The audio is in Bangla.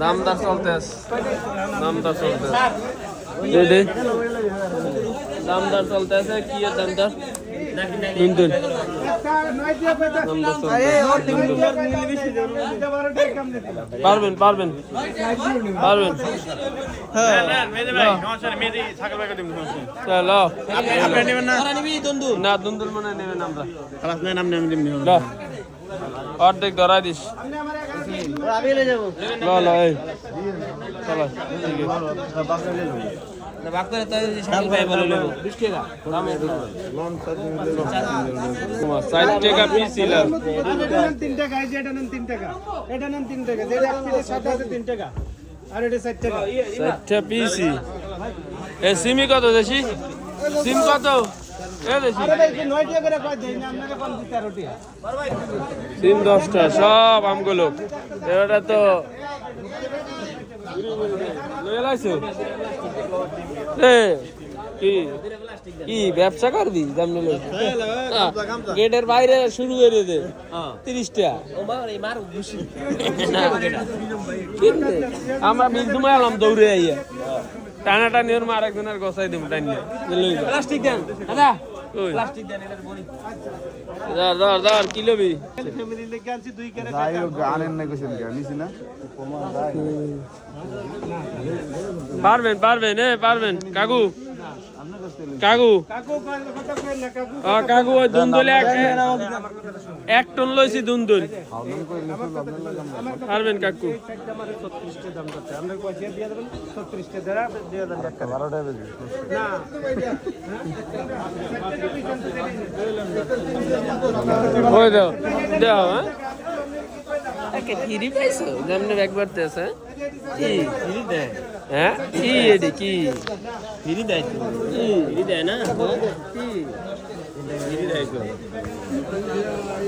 দামদার চলতেছে দামদার চলতেছে কি এর দামদার দুন্দুল পারবেন চলো না দুন্দুল মনে নেবেন আমরা অর্ধেক ধরা দিস সিমি কত দেশি সিম কত সিম 10টা সব আমগুলো এটা তো কি ব্যবসা করবি গেটের বাইরে শুরু করে দে 30টা আমরা বিদ্যুমায় এলাম দৌড়ে আইয়া টানাটানি ওর মা আরেকজনের গোসাই দেব টানিয়ে প্লাস্টিক দেন দাদা প্লাস্টিক দেন এটার বড়ি দাঁড় কি লবি ফ্যামিলি লেগে আনছি 2 কেরে যাই আনেন না কইছেন কি নিছি না পারবেন কাকু কাকু ওই দুন্দুলে 1 টন লইছি দুন্দুল পারবেন কাকু ওই দাও হ্যাঁ ফিরি পাইছো যেমনি একবার দেশ হ্যাঁ হ্যাঁ কি এডি কি ফিরি দেয় ফিরি দেয় না কি ফিরি দেয়